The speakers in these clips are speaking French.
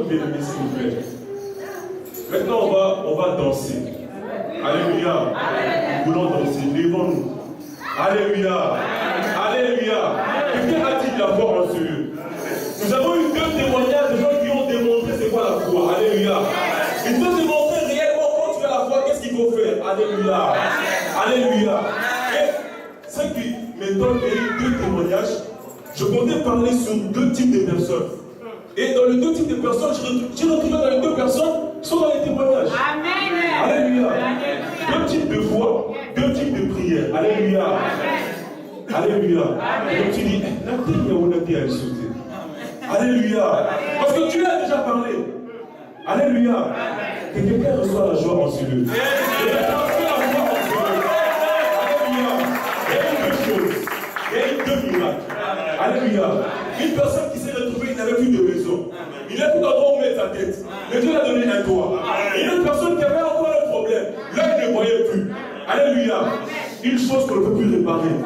bien-aimés, s'il vous plaît. Maintenant, on va danser. Alléluia. Nous voulons danser. Levons-nous. Alléluia. Alléluia. Quelqu'un a-t-il la foi en ce lieu? Nous avons eu 2 témoignages de gens qui ont démontré c'est quoi la foi. Alléluia. Ils ont démontré réellement quand tu as la foi, qu'est-ce qu'il faut faire. Alléluia. Alléluia. Et ce qui m'étonne, il y a eu 2 témoignages. Je comptais parler sur 2 types de personnes. Et dans les 2 types de personnes, j'ai retrouvé dans les 2 personnes qui sont dans les témoignages. Amen. Alléluia. 2 types de foi, 2 types de prières. Alléluia. Alléluia. Donc tu dis, la terre, on a été à sauter. Alléluia. Parce que tu l'as déjà parlé. Alléluia. Que quelqu'un reçoit la joie en ce lieu. Que quelqu'un reçoit la joie en ce lieu. Alléluia. Il y a eu 2 choses. Il y a eu 2 miracles. Alléluia. Une personne qui s'est retrouvée, il n'avait plus de maison. Il n'a plus d'endroit où mettre sa tête. Mais Dieu l'a donné un toit. Et une personne qui avait encore un problème. Là, il ne voyait plus. Alléluia. Une chose qu'on ne peut plus réparer.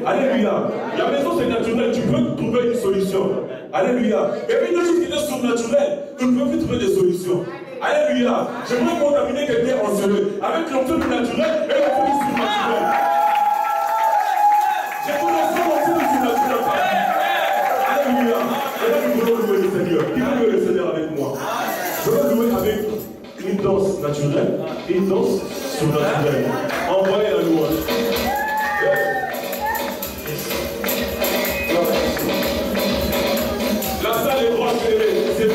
Alléluia. La maison, c'est naturel. Tu peux trouver une solution. Alléluia. Et puis, une chose qui est surnaturelle, tu ne peux plus trouver des solutions. Alléluia. J'aimerais contaminer quelqu'un en ce lieu avec l'onction du naturel et l'onction du surnaturel. J'ai tout l'onction du surnaturel. Alléluia. Et là, nous voulons louer le Seigneur. Qui veut louer le Seigneur avec moi? Je veux louer avec une danse naturelle et une danse surnaturelle. Envoyez la louange. La salle est droite, c'est petit, c'est bon.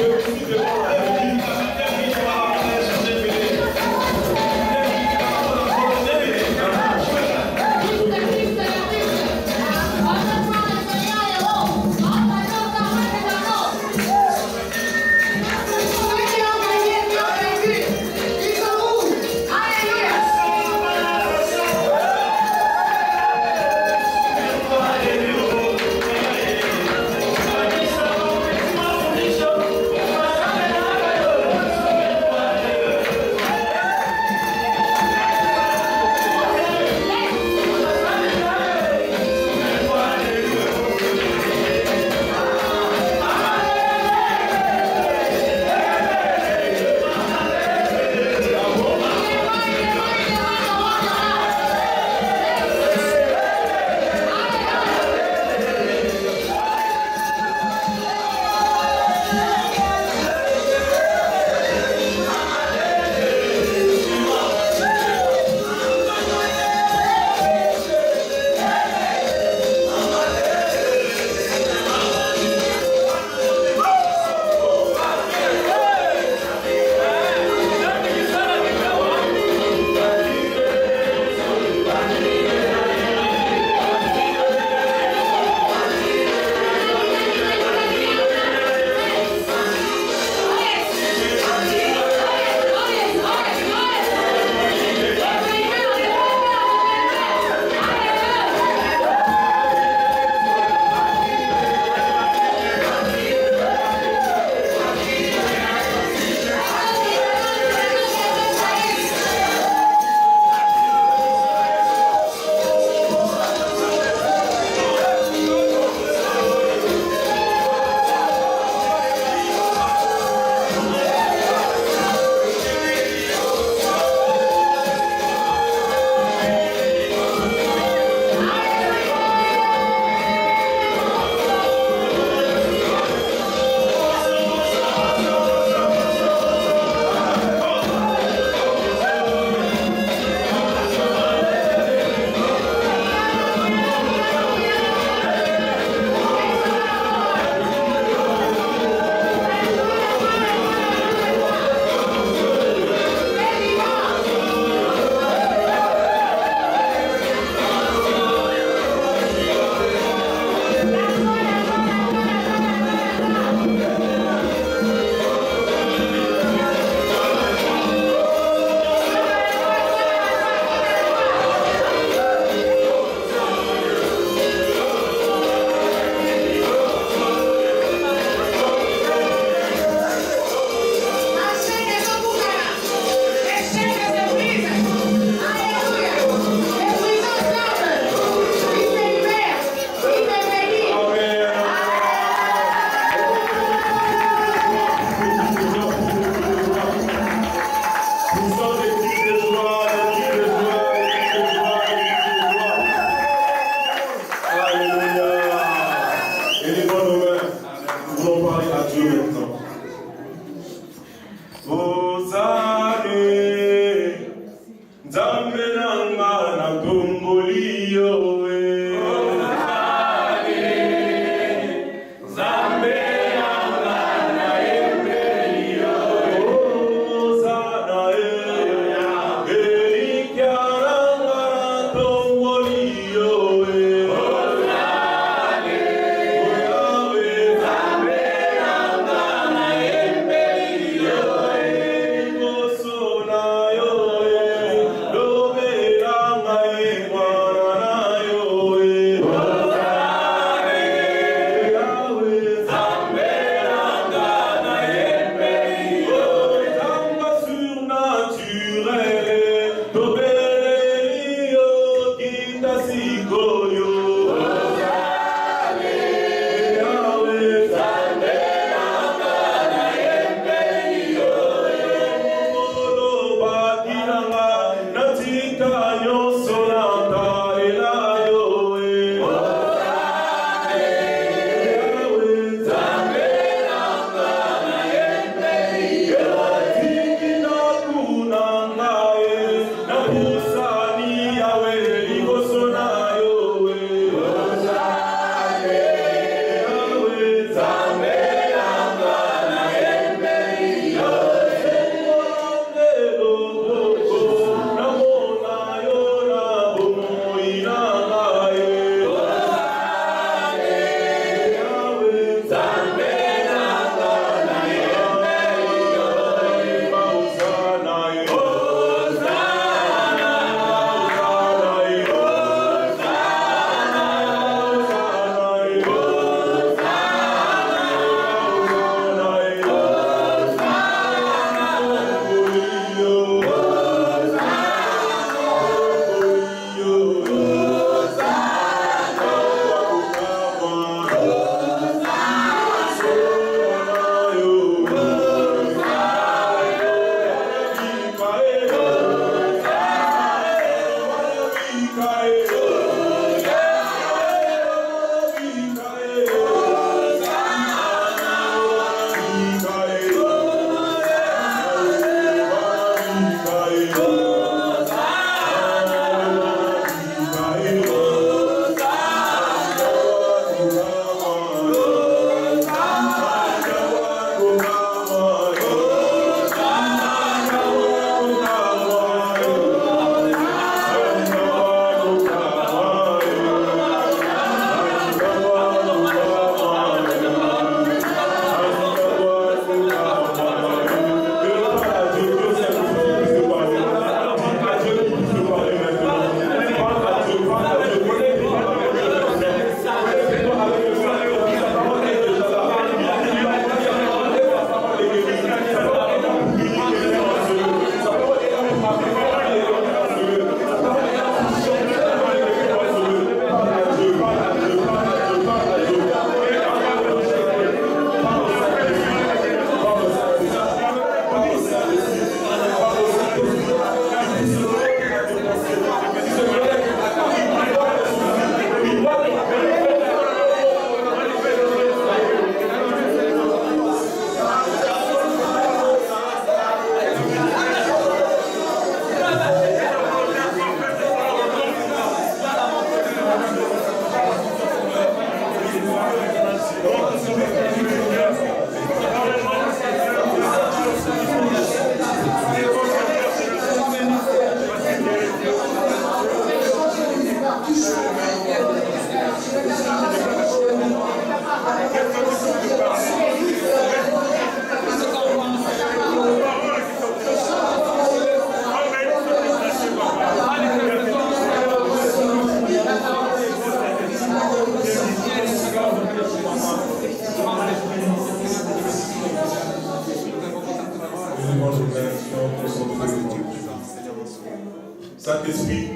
Saint-Esprit,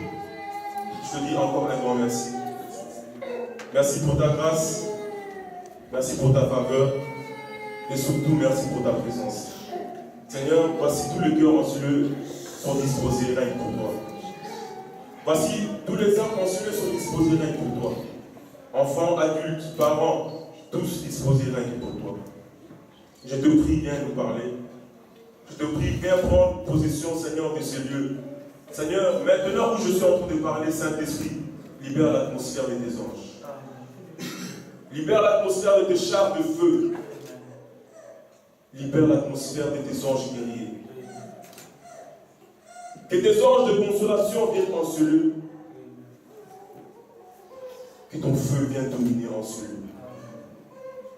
je te dis encore un grand merci. Merci pour ta grâce, merci pour ta faveur, et surtout merci pour ta présence. Seigneur, voici tous les cœurs en cieux sont disposés rien que pour toi. Voici tous les âmes en cieux sont disposés rien que pour toi. Enfants, adultes, parents, tous disposés rien que pour toi. Je te prie, viens nous parler. Je te prie, viens prendre possession, Seigneur, de ces lieux. Seigneur, maintenant où je suis en train de parler, Saint-Esprit, libère l'atmosphère de tes anges. Libère l'atmosphère de tes chars de feu. Libère l'atmosphère de tes anges guerriers. Que tes anges de consolation viennent en ce lieu. Que ton feu vienne dominer en ce lieu.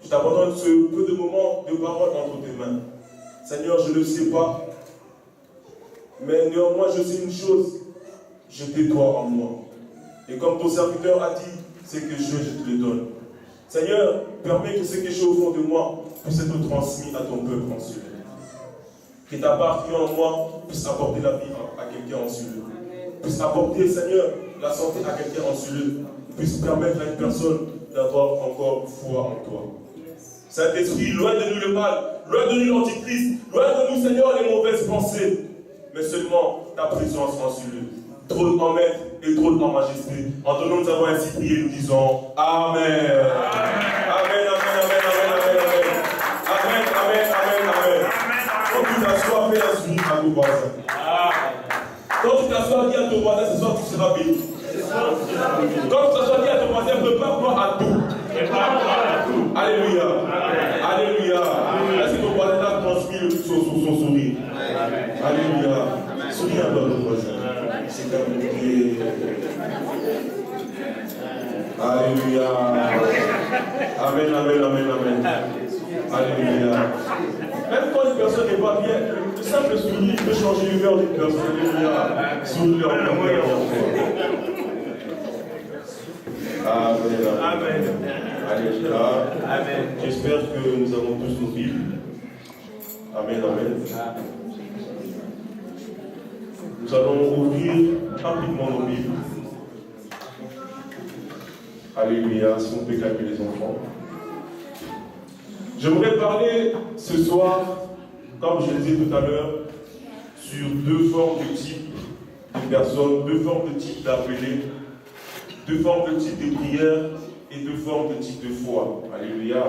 Je t'abandonne ce peu de moments de parole entre tes mains. Seigneur, je ne le sais pas. Mais néanmoins, je sais une chose. Je t'ai toi en moi. Et comme ton serviteur a dit, c'est que je te le donne. Seigneur, permets que ce que j'ai au fond de moi puisse être transmis à ton peuple en ce lieu. Que ta part qui est en moi puisse apporter la vie à quelqu'un en ce lieu. Puisse apporter, Seigneur, la santé à quelqu'un en ce lieu. Puisse permettre à une personne d'avoir encore foi en toi. Saint-Esprit, loin de nous le mal, loin de nous l'antichrist, loin de nous, Seigneur, les mauvaises pensées, mais seulement ta présence en ce lieu. Trône en maître et trône en majesté. En ton nom, nous avons ainsi prié, nous disons Amen. Amen, amen, amen, amen, amen, amen. Amen, amen, amen, amen. Quand tu t'assois, fais un sourire à ton voisin. Quand tu t'assois, dis à ton voisin, ce soir tu seras béni. Quand tu t'assois, dis à ton voisin, prépare-toi à tout. Alléluia. Alléluia. Est-ce que ton voisin a transmis son sourire? Alléluia. Souris à ton voisin. C'est terminé. Alléluia. Amen, amen, amen, amen. Alléluia. Même quand une personne n'est pas bien, le simple sourire peut changer l'humeur d'une personne. Alléluia. Souris encore. Amen. Amen. Alléluia. Amen. J'espère que nous avons tous nos Bibles. Amen, amen. Nous allons ouvrir rapidement nos Bibles. Alléluia. Si on peut calmer les enfants. J'aimerais parler ce soir, comme je le disais tout à l'heure, sur deux formes de type de personnes, deux formes de type d'appelés, deux formes de type de prière et deux formes de type de foi. Alléluia.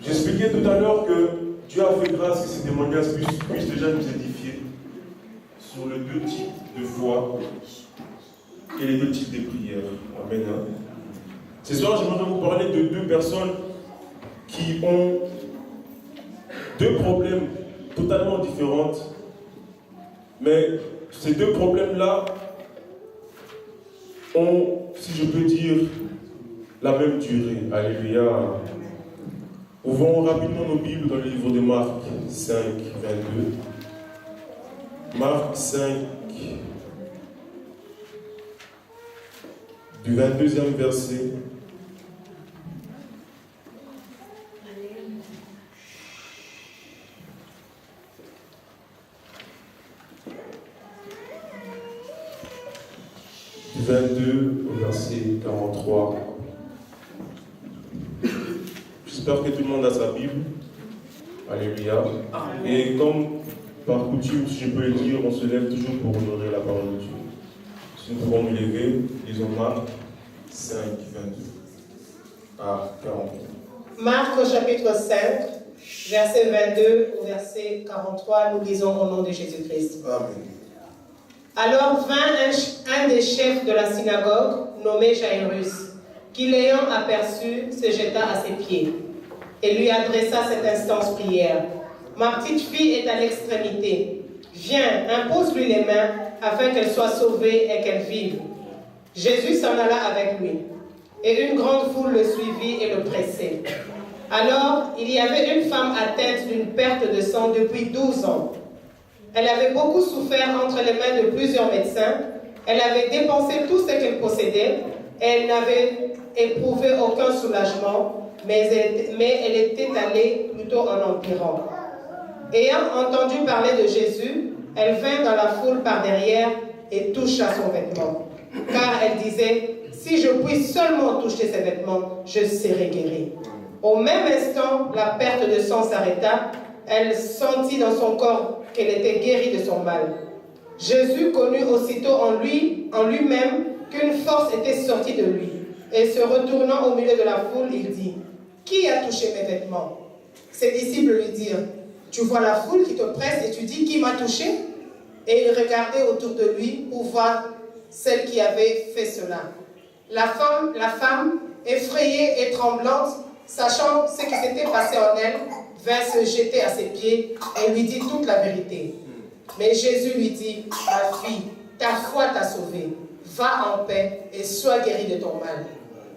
J'expliquais tout à l'heure que Dieu a fait grâce que ces témoignages puissent déjà nous édifier sur les deux types de foi et les deux types de prière. Amen. Ce soir, j'aimerais vous parler de deux personnes qui ont deux problèmes totalement différents. Mais ces deux problèmes-là ont, si je peux dire, la même durée. Alléluia. Ouvrons rapidement nos Bibles dans le livre de Marc 5, 22. Marc 5, du 22e verset. Du 22 au verset 43. J'espère que tout le monde a sa Bible. Alléluia. Et comme par coutume, si je peux le dire, on se lève toujours pour honorer la parole de Dieu. Si nous pouvons nous lever, lisons Marc 5, 22 à 43. Marc au chapitre 5, verset 22 au verset 43, nous lisons au nom de Jésus-Christ. Amen. Alors vint un des chefs de la synagogue, nommé Jairus, qui l'ayant aperçu, se jeta à ses pieds et lui adressa cette instance prière. Ma petite fille est à l'extrémité. Viens, impose-lui les mains afin qu'elle soit sauvée et qu'elle vive. Jésus s'en alla avec lui. Et une grande foule le suivit et le pressait. Alors, il y avait une femme atteinte d'une perte de sang depuis 12 ans. Elle avait beaucoup souffert entre les mains de plusieurs médecins. Elle avait dépensé tout ce qu'elle possédait et elle n'avait éprouvé aucun soulagement, mais elle était allée plutôt en empirant. Ayant entendu parler de Jésus, elle vint dans la foule par derrière et toucha son vêtement. Car elle disait, si je puis seulement toucher ses vêtements, je serai guérie. Au même instant, la perte de sang s'arrêta. Elle sentit dans son corps qu'elle était guérie de son mal. Jésus connut aussitôt en lui-même qu'une force était sortie de lui. Et se retournant au milieu de la foule, il dit, qui a touché mes vêtements? Ses disciples lui dirent, tu vois la foule qui te presse et tu dis, qui m'a touché? Et il regardait autour de lui pour voir celle qui avait fait cela. La femme, effrayée et tremblante, sachant ce qui s'était passé en elle, vint se jeter à ses pieds et lui dit toute la vérité. Mais Jésus lui dit, ma fille, ta foi t'a sauvée. Va en paix et sois guérie de ton mal.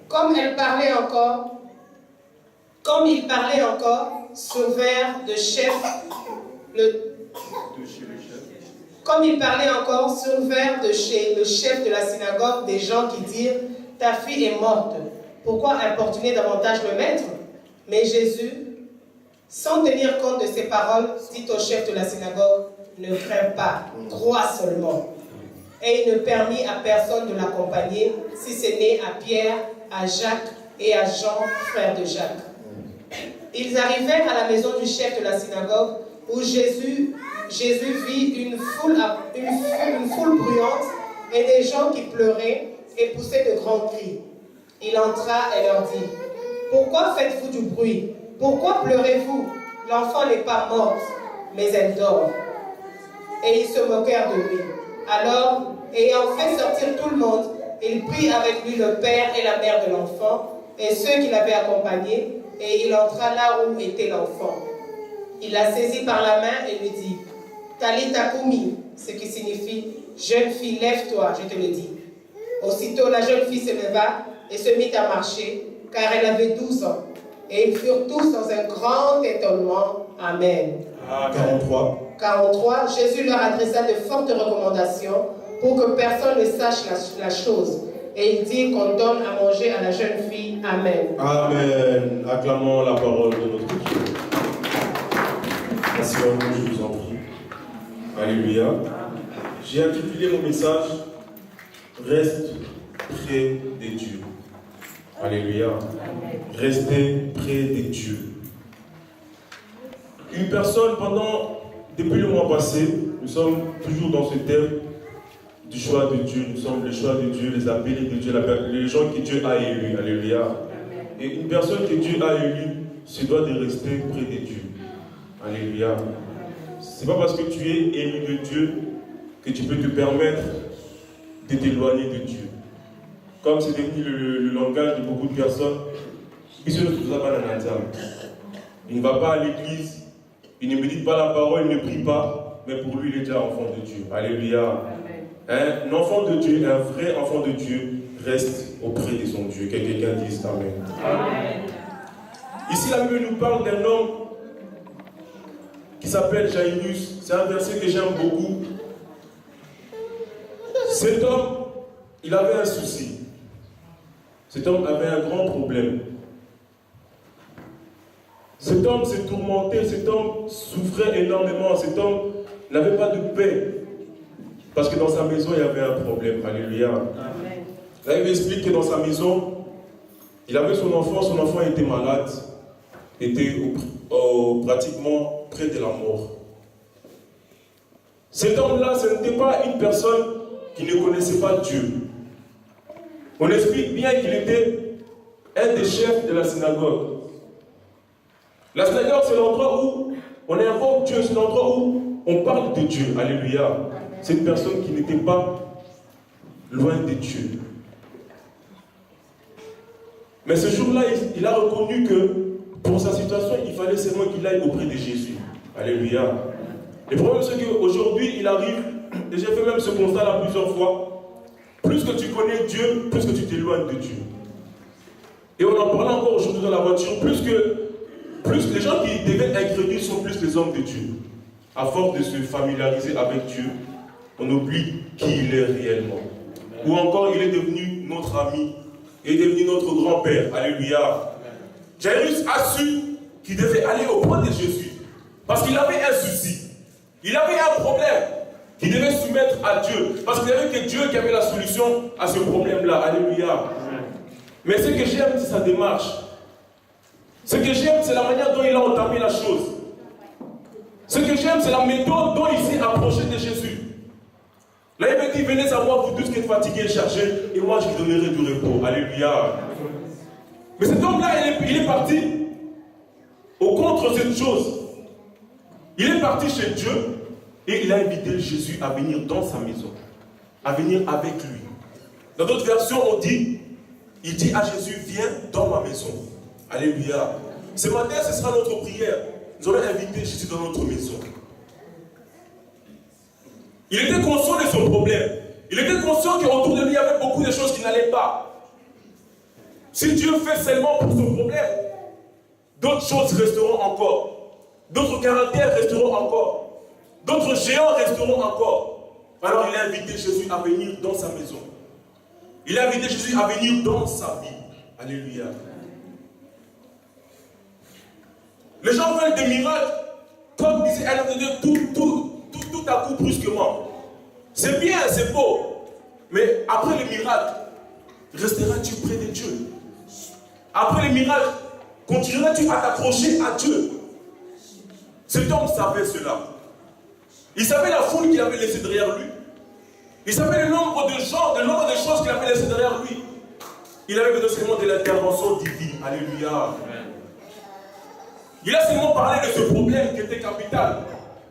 Comme il parlait encore, survinrent le chef de la synagogue des gens qui dirent, ta fille est morte. Pourquoi importuner davantage le maître? Mais Jésus, sans tenir compte de ces paroles, dit au chef de la synagogue, ne crains pas, crois seulement. Et il ne permit à personne de l'accompagner, si ce n'est à Pierre, à Jacques et à Jean, frère de Jacques. Ils arrivèrent à la maison du chef de la synagogue, où Jésus vit une foule bruyante et des gens qui pleuraient et poussaient de grands cris. Il entra et leur dit, pourquoi faites-vous du bruit? Pourquoi pleurez-vous? L'enfant n'est pas morte, mais elle dort. Et ils se moquèrent de lui. Alors, ayant fait sortir tout le monde, il prit avec lui le père et la mère de l'enfant et ceux qui l'avaient accompagné, et il entra là où était l'enfant. Il la saisit par la main et lui dit, Talitha Koumi, ce qui signifie, jeune fille, lève-toi, je te le dis. Aussitôt, la jeune fille se leva et se mit à marcher, car elle avait 12 ans. Et ils furent tous dans un grand étonnement. Amen. 43, Jésus leur adressa de fortes recommandations pour que personne ne sache la chose. Et il dit qu'on donne à manger à la jeune fille. Amen. Amen. Acclamons la parole de notre Dieu. Merci à vous, je vous en prie. Alléluia. J'ai intitulé mon message Reste près de Dieu. Alléluia. Restez près de Dieu. Une personne, depuis le mois passé, nous sommes toujours dans ce thème du choix de Dieu. Nous sommes le choix de Dieu, les appelés de Dieu, les gens que Dieu a élus. Alléluia. Et une personne que Dieu a élue se doit de rester près de Dieu. Alléluia. Ce n'est pas parce que tu es élu de Dieu que tu peux te permettre de t'éloigner de Dieu. Comme c'est devenu le langage de beaucoup de personnes, il ne va pas à l'église, il ne médite pas la parole, il ne prie pas, mais pour lui, il est déjà enfant de Dieu. Alléluia. Un enfant de Dieu, un vrai enfant de Dieu, reste auprès de son Dieu. Que quelqu'un dise Amen. Amen. Ici, la Bible nous parle d'un homme qui s'appelle Jairus. C'est un verset que j'aime beaucoup. Cet homme, il avait un souci. Cet homme avait un grand problème. Cet homme se tourmentait, cet homme souffrait énormément, cet homme n'avait pas de paix. Parce que dans sa maison, il y avait un problème. Alléluia. Amen. Là, il explique que dans sa maison, il avait son enfant était malade, était pratiquement près de la mort. Cet homme-là, ce n'était pas une personne qui ne connaissait pas Dieu. On explique bien qu'il était un des chefs de la synagogue. La synagogue, c'est l'endroit où on invoque Dieu, c'est l'endroit où on parle de Dieu. Alléluia. C'est une personne qui n'était pas loin de Dieu. Mais ce jour-là, il a reconnu que pour sa situation, il fallait seulement qu'il aille auprès de Jésus. Alléluia. Le problème, c'est qu'aujourd'hui, il arrive, et j'ai fait même ce constat-là plusieurs fois, plus que tu connais Dieu, plus que tu t'éloignes de Dieu. Et on en parlait encore aujourd'hui dans la voiture, plus les gens qui deviennent incrédules sont plus les hommes de Dieu. À force de se familiariser avec Dieu, on oublie qui il est réellement. Ou encore, il est devenu notre ami, il est devenu notre grand-père. Alléluia. Jairus a su qu'il devait aller auprès de Jésus. Parce qu'il avait un souci. Il avait un problème qu'il devait soumettre à Dieu. Parce qu'il n'y avait que Dieu qui avait la solution à ce problème-là. Alléluia. Mais ce que j'aime, c'est sa démarche. Ce que j'aime, c'est la manière dont il a entamé la chose. Ce que j'aime, c'est la méthode dont il s'est approché de Jésus. Là, il me dit, venez à moi, vous tous qui êtes fatigués et chargés, et moi, je vous donnerai du repos. Alléluia. Mais cet homme-là, il est parti au contre cette chose. Il est parti chez Dieu et il a invité Jésus à venir dans sa maison, à venir avec lui. Dans d'autres versions, on dit, il dit à Jésus, viens dans ma maison. Alléluia. Ce matin, ce sera notre prière. Nous allons inviter Jésus dans notre maison. Il était conscient de son problème. Il était conscient qu'autour de lui, il y avait beaucoup de choses qui n'allaient pas. Si Dieu fait seulement pour son problème, d'autres choses resteront encore. D'autres caractères resteront encore. D'autres géants resteront encore. Alors il a invité Jésus à venir dans sa maison. Il a invité Jésus à venir dans sa vie. Alléluia. Les gens veulent des miracles. Comme disait un de Dieu, tout à coup brusquement. C'est bien, c'est beau. Mais après le miracle, resteras-tu près de Dieu? Après le miracle, continueras-tu à t'accrocher à Dieu? Cet homme savait cela. Il savait la foule qu'il avait laissée derrière lui. Il savait le nombre de gens, le nombre de choses qu'il avait laissées derrière lui. Il avait besoin seulement de l'intervention divine. Alléluia. Il a seulement parlé de ce problème qui était capital.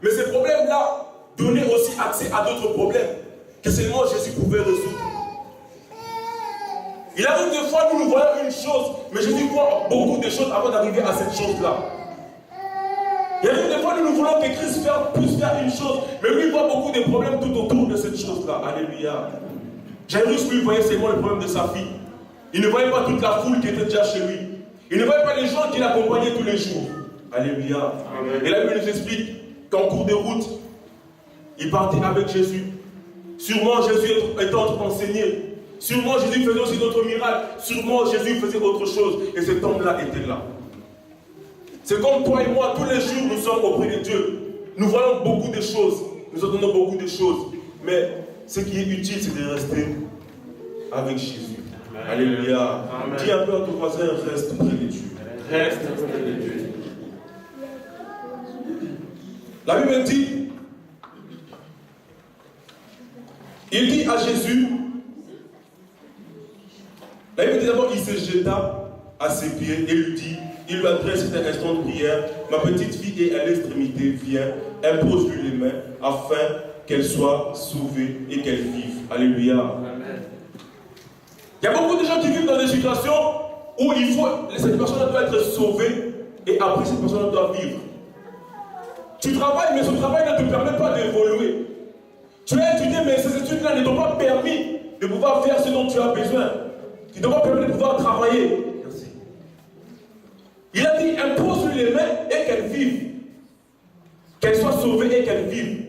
Mais ce problème-là donnait aussi accès à d'autres problèmes que seulement Jésus pouvait résoudre. Il arrive des fois, nous voyons une chose, mais Jésus voit beaucoup de choses avant d'arriver à cette chose-là. Il arrive des fois, nous voulons que Christ puisse faire une chose, mais lui, il voit beaucoup de problèmes tout autour de cette chose-là. Alléluia. Jairus, lui, voyait seulement le problème de sa fille. Il ne voyait pas toute la foule qui était déjà chez lui. Il ne voyait pas les gens qui l'accompagnaient tous les jours. Alléluia. Amen. Et la Bible nous explique qu'en cours de route, il partait avec Jésus. Sûrement Jésus était en train d'enseigner. Sûrement Jésus faisait aussi d'autres miracles. Sûrement Jésus faisait autre chose. Et cet homme-là était là. C'est comme toi et moi, tous les jours nous sommes auprès de Dieu. Nous voyons beaucoup de choses. Nous entendons beaucoup de choses. Mais ce qui est utile, c'est de rester avec Jésus. Amen. Alléluia. Dis un peu à ton voisin, reste près de Dieu. Reste près de Dieu. La Bible dit, il dit à Jésus, la Bible dit d'abord, il se jeta à ses pieds et lui dit, il lui adresse un instant de prière, ma petite fille est à l'extrémité, viens, impose-lui les mains, afin qu'elle soit sauvée et qu'elle vive. Alléluia. Amen. Il y a beaucoup de gens qui vivent dans des situations où cette personne doit être sauvée et après cette personne doit vivre. Tu travailles, mais ce travail ne te permet pas d'évoluer. Tu as étudié, mais ces études-là ne t'ont pas permis de pouvoir faire ce dont tu as besoin. Qui ne t'ont pas permis de pouvoir travailler. Merci. Il a dit, impose-lui les mains et qu'elle vive. Qu'elle soit sauvée et qu'elle vive.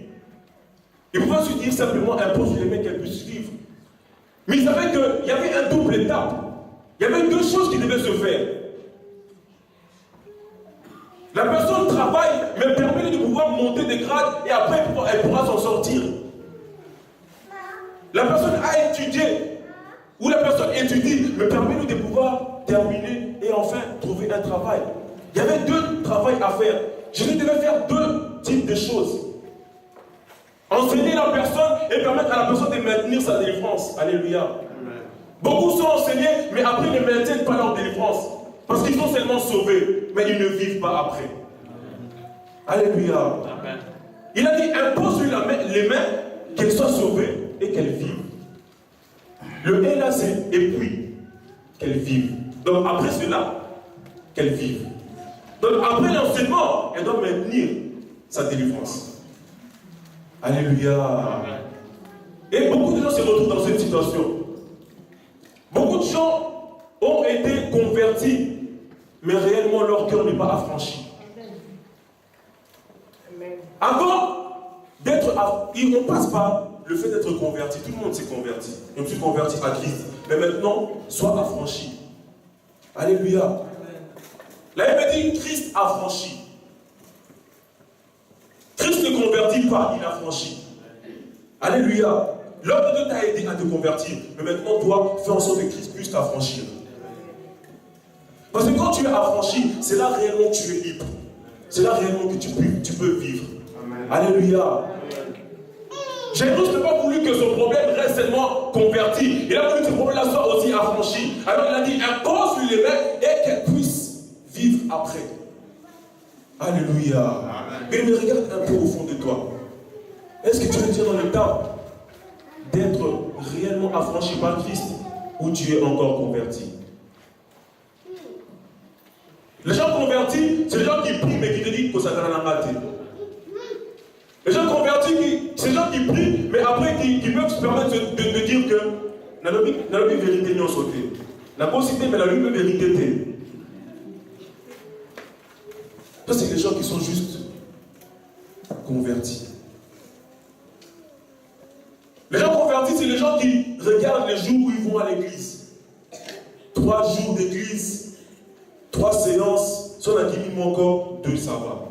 Il ne pouvait pas se dire simplement, impose-lui les mains et qu'elle puisse vivre. Mais il savait qu'il y avait un double étape. Il y avait deux choses qui devaient se faire. La personne travaille, mais permet de pouvoir monter des grades et après elle pourra s'en sortir. La personne a étudié, ou la personne étudie, mais permet de pouvoir terminer et enfin trouver un travail. Il y avait deux travails à faire. Jésus devait faire deux types de choses. Enseigner la personne et permettre à la personne de maintenir sa délivrance. Alléluia. Amen. Beaucoup sont enseignés, mais après ils ne maintiennent pas leur délivrance. Parce qu'ils sont seulement sauvés, mais ils ne vivent pas après. Alléluia. Amen. Il a dit, impose-lui les mains, qu'elle soit sauvée et qu'elle vive. Le et là, c'est et puis, qu'elle vive. Donc après cela, qu'elle vive. Donc après l'enseignement, elle doit maintenir sa délivrance. Alléluia. Amen. Et beaucoup de gens se retrouvent dans cette situation. Beaucoup de gens ont été convertis, mais réellement leur cœur n'est pas affranchi. Avant d'être, on passe par le fait d'être converti. Tout le monde s'est converti. Je me suis converti à Christ. Mais maintenant, sois affranchi. Alléluia. La Bible dit Christ affranchi. Christ ne convertit pas, il affranchit. Alléluia. L'homme de Dieu t'a aidé à te convertir. Mais maintenant, toi, fais en sorte que Christ puisse t'affranchir. Parce que quand tu es affranchi, c'est là réellement que tu es libre. C'est là réellement que tu peux vivre. Amen. Alléluia. Jairus n'a pas voulu que son problème reste seulement converti. Il a voulu que ce problème-là soit aussi affranchi. Alors il a dit, impose-lui les mains et qu'elle puisse vivre après. Alléluia. Mais regarde un peu au fond de toi. Est-ce que tu es déjà dans l'état d'être réellement affranchi par Christ ou tu es encore converti? Les gens convertis, c'est les gens qui prient mais qui te disent que ça t'a raté. Les gens convertis, c'est les gens qui prient mais après qui peuvent se permettre de dire que la vérité n'est pas sauté. La possibilité, mais la vérité. Ça, c'est les gens qui sont juste convertis. Les gens convertis, c'est les gens qui regardent les jours où ils vont à l'église. 3 jours d'église, 3 séances, si on a dit encore 2, ça va.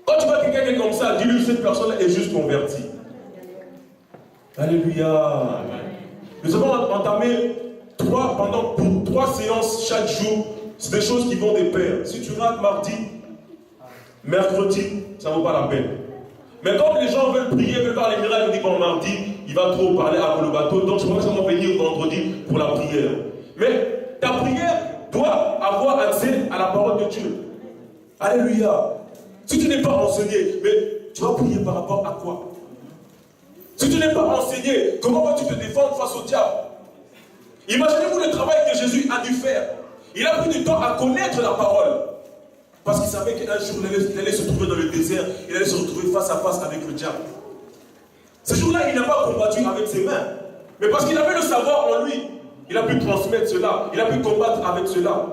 Quand tu vois quelqu'un qui est comme ça, dis-lui que cette personne est juste convertie. Alléluia. Nous avons entamé pendant 3 séances chaque jour. C'est des choses qui vont de pair. Si tu rates mardi, mercredi, ça ne vaut pas la peine. Mais quand les gens veulent prier, veulent faire les miracles, ils disent bon, mardi, il va trop parler à le bateau, donc je pense qu'on va venir vendredi pour la prière. Mais ta prière doit avoir accès à la parole de Dieu. Alléluia. Si tu n'es pas enseigné, mais tu vas prier par rapport à quoi? Si tu n'es pas enseigné, comment vas-tu te défendre face au diable? Imaginez-vous le travail que Jésus a dû faire. Il a pris du temps à connaître la parole. Parce qu'il savait qu'un jour, il allait se trouver dans le désert, il allait se retrouver face à face avec le diable. Ce jour-là, il n'a pas combattu avec ses mains. Mais parce qu'il avait le savoir en lui, il a pu transmettre cela, il a pu combattre avec cela.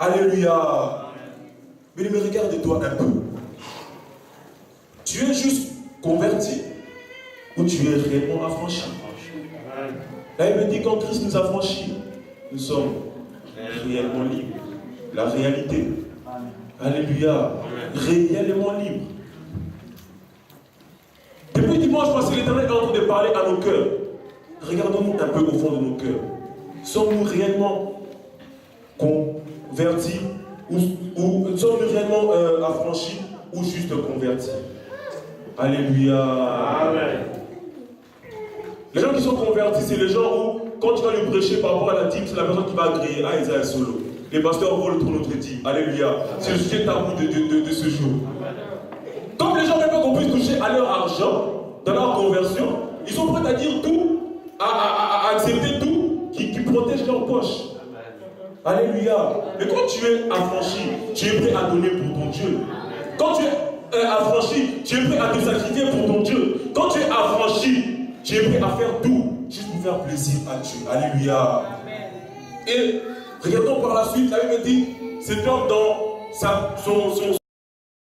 Alléluia. Mais regarde-toi un peu. Tu es juste converti ou tu es réellement affranchi? Là, il me dit quand Christ nous a affranchis, nous sommes réellement libres. La réalité. Alléluia. Réellement libre. Depuis dimanche passé, l'Éternel est en train de parler à nos cœurs. Regardons-nous un peu au fond de nos cœurs. Sommes-nous réellement convertis ou sommes-nous réellement affranchis ou juste convertis? Alléluia. Amen. Les gens qui sont convertis, c'est les gens où, quand tu vas lui prêcher par rapport à la dîme, c'est la personne qui va crier, ah, Isaïe solo. Les pasteurs volent trop notre dîme. Alléluia. C'est le sujet tabou de ce jour. Comme les gens ne veulent pas qu'on puisse toucher à leur argent, dans leur conversion, ils sont prêts à dire tout, à accepter tout qui protège leur poche. Alléluia. Mais quand tu es affranchi, tu es prêt à donner pour ton Dieu. Quand tu es affranchi, tu es prêt à te sacrifier pour ton Dieu. Quand tu es affranchi, tu es prêt à faire tout, juste pour faire plaisir à Dieu. Alléluia. Et regardons par la suite, la Bible dit, cet homme dans son